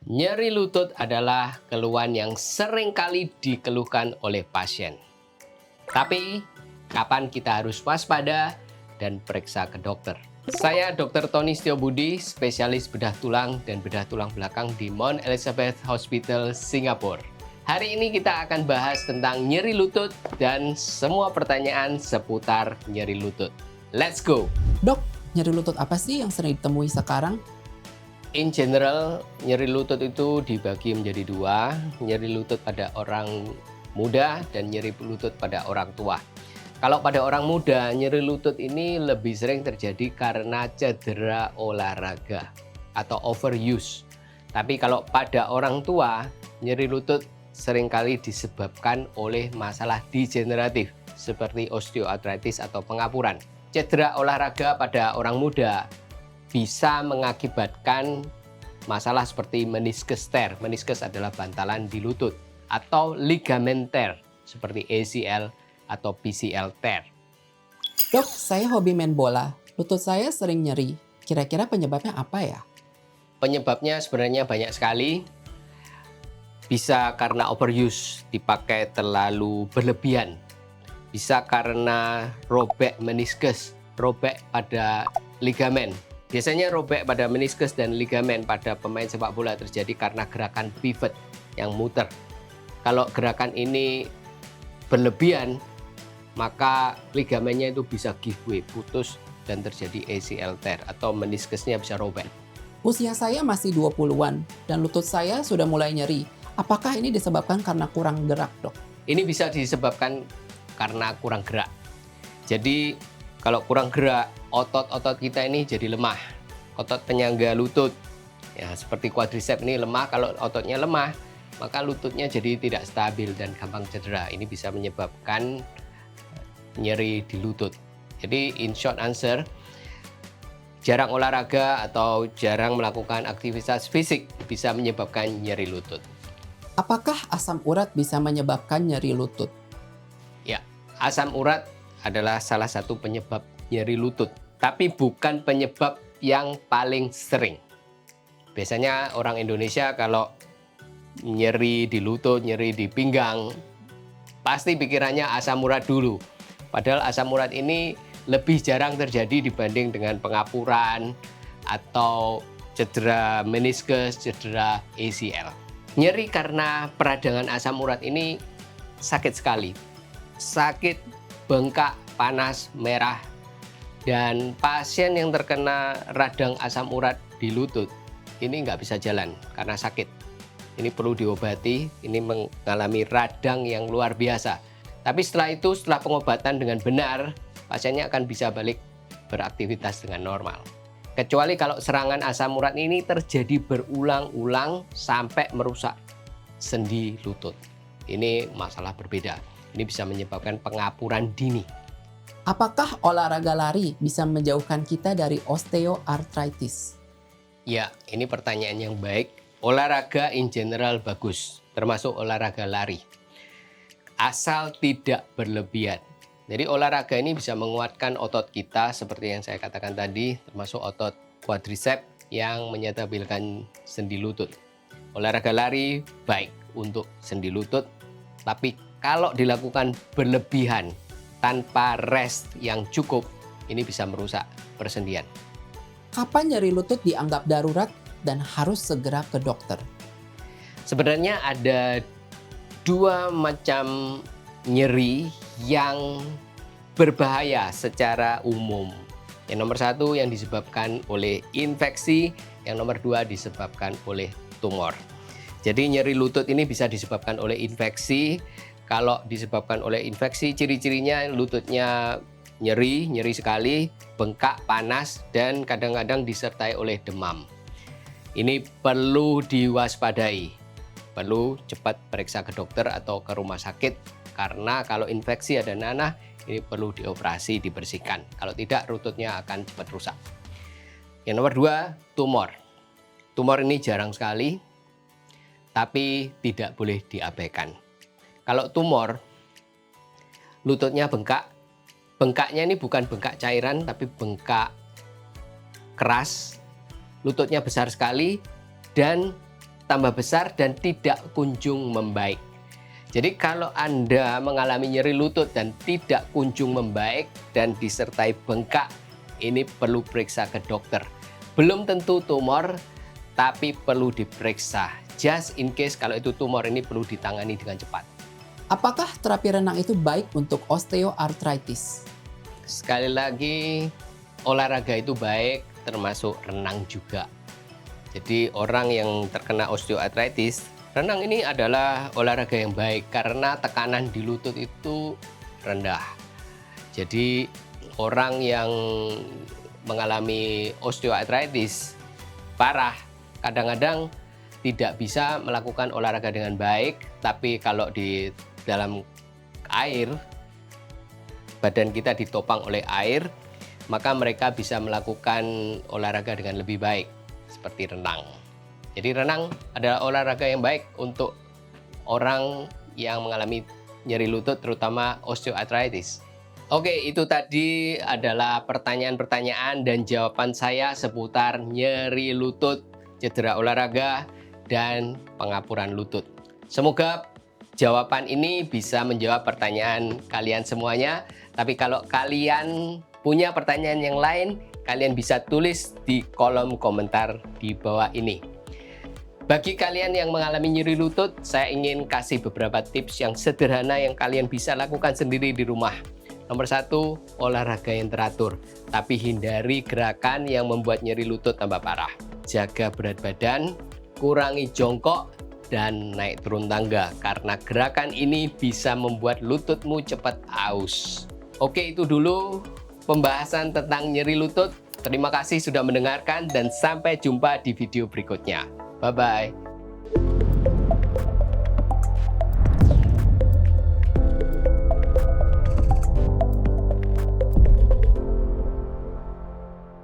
Nyeri lutut adalah keluhan yang sering kali dikeluhkan oleh pasien. Tapi, kapan kita harus waspada dan periksa ke dokter? Saya Dr. Tony Setiobudi, spesialis bedah tulang dan bedah tulang belakang di Mount Elizabeth Hospital, Singapura. Hari ini kita akan bahas tentang nyeri lutut dan semua pertanyaan seputar nyeri lutut. Let's go! Dok, nyeri lutut apa sih yang sering ditemui sekarang? In general, nyeri lutut itu dibagi menjadi dua, nyeri lutut pada orang muda dan nyeri lutut pada orang tua. Kalau pada orang muda, nyeri lutut ini lebih sering terjadi karena cedera olahraga atau overuse. Tapi kalau pada orang tua, nyeri lutut seringkali disebabkan oleh masalah degeneratif seperti osteoartritis atau pengapuran. Cedera olahraga pada orang muda bisa mengakibatkan masalah seperti meniscus tear. Meniscus adalah bantalan di lutut atau ligamen tear seperti ACL atau PCL tear. Dok, saya hobi main bola. Lutut saya sering nyeri. Kira-kira penyebabnya apa ya? Penyebabnya sebenarnya banyak sekali. Bisa karena overuse, dipakai terlalu berlebihan. Bisa karena robek meniscus, robek pada ligamen. Biasanya robek pada meniscus dan ligamen pada pemain sepak bola terjadi karena gerakan pivot yang muter. Kalau gerakan ini berlebihan, maka ligamennya itu bisa give way, putus dan terjadi ACL tear atau meniscusnya bisa robek. Usia saya masih 20-an dan lutut saya sudah mulai nyeri. Apakah ini disebabkan karena kurang gerak, dok? Ini bisa disebabkan karena kurang gerak. Jadi kalau kurang gerak, otot-otot kita ini jadi lemah. Otot penyangga lutut, ya seperti quadriceps ini lemah. Kalau ototnya lemah, maka lututnya jadi tidak stabil dan gampang cedera. Ini bisa menyebabkan nyeri di lutut. Jadi in short answer, jarang olahraga atau jarang melakukan aktivitas fisik bisa menyebabkan nyeri lutut. Apakah asam urat bisa menyebabkan nyeri lutut? Ya, asam urat adalah salah satu penyebab nyeri lutut, tapi bukan penyebab yang paling sering. Biasanya orang Indonesia kalau nyeri di lutut, nyeri di pinggang, pasti pikirannya asam urat dulu. Padahal asam urat ini lebih jarang terjadi dibanding dengan pengapuran atau cedera meniscus, cedera ACL. Nyeri karena peradangan asam urat ini sakit sekali. Sakit, bengkak, panas, merah, dan pasien yang terkena radang asam urat di lutut ini nggak bisa jalan karena sakit. Ini perlu diobati, ini mengalami radang yang luar biasa. Tapi setelah itu, setelah pengobatan dengan benar, pasiennya akan bisa balik beraktivitas dengan normal. Kecuali kalau serangan asam urat ini terjadi berulang-ulang sampai merusak sendi lutut. Ini masalah berbeda. Ini bisa menyebabkan pengapuran dini. Apakah olahraga lari bisa menjauhkan kita dari osteoartritis? Ya, ini pertanyaan yang baik. Olahraga in general bagus, termasuk olahraga lari. Asal tidak berlebihan. Jadi olahraga ini bisa menguatkan otot kita seperti yang saya katakan tadi, termasuk otot quadriceps yang menyetabilkan sendi lutut. Olahraga lari baik untuk sendi lutut, tapi kalau dilakukan berlebihan tanpa rest yang cukup, ini bisa merusak persendian. Kapan nyeri lutut dianggap darurat dan harus segera ke dokter? Sebenarnya ada dua macam nyeri yang berbahaya secara umum. Yang nomor satu yang disebabkan oleh infeksi, yang nomor dua disebabkan oleh tumor. Jadi nyeri lutut ini bisa disebabkan oleh infeksi. Kalau disebabkan oleh infeksi, ciri-cirinya lututnya nyeri sekali, bengkak, panas, dan kadang-kadang disertai oleh demam. Ini perlu diwaspadai, perlu cepat periksa ke dokter atau ke rumah sakit, karena kalau infeksi ada nanah, ini perlu dioperasi, dibersihkan. Kalau tidak, lututnya akan cepat rusak. Yang nomor dua, tumor. Tumor ini jarang sekali, tapi tidak boleh diabaikan. Kalau tumor, lututnya bengkak. Bengkaknya ini bukan bengkak cairan, tapi bengkak keras. Lututnya besar sekali dan tambah besar dan tidak kunjung membaik. Jadi kalau Anda mengalami nyeri lutut dan tidak kunjung membaik dan disertai bengkak, ini perlu periksa ke dokter. Belum tentu tumor, tapi perlu diperiksa. Just in case kalau itu tumor, ini perlu ditangani dengan cepat. Apakah terapi renang itu baik untuk osteoartritis? Sekali lagi, olahraga itu baik, termasuk renang juga. Jadi orang yang terkena osteoartritis, renang ini adalah olahraga yang baik karena tekanan di lutut itu rendah. Jadi orang yang mengalami osteoartritis parah kadang-kadang tidak bisa melakukan olahraga dengan baik, tapi kalau di dalam air, badan kita ditopang oleh air, maka mereka bisa melakukan olahraga dengan lebih baik, seperti renang. Jadi renang adalah olahraga yang baik untuk orang yang mengalami nyeri lutut, terutama osteoartritis. Oke, itu tadi adalah pertanyaan-pertanyaan dan jawaban saya seputar nyeri lutut, cedera olahraga, dan pengapuran lutut. Semoga jawaban ini bisa menjawab pertanyaan kalian semuanya. Tapi kalau kalian punya pertanyaan yang lain, kalian bisa tulis di kolom komentar di bawah ini. Bagi kalian yang mengalami nyeri lutut, saya ingin kasih beberapa tips yang sederhana yang kalian bisa lakukan sendiri di rumah. Nomor 1, olahraga yang teratur, tapi hindari gerakan yang membuat nyeri lutut tambah parah. Jaga berat badan, kurangi jongkok, dan naik turun tangga, karena gerakan ini bisa membuat lututmu cepat aus. Oke, itu dulu pembahasan tentang nyeri lutut. Terima kasih sudah mendengarkan dan sampai jumpa di video berikutnya. Bye-bye.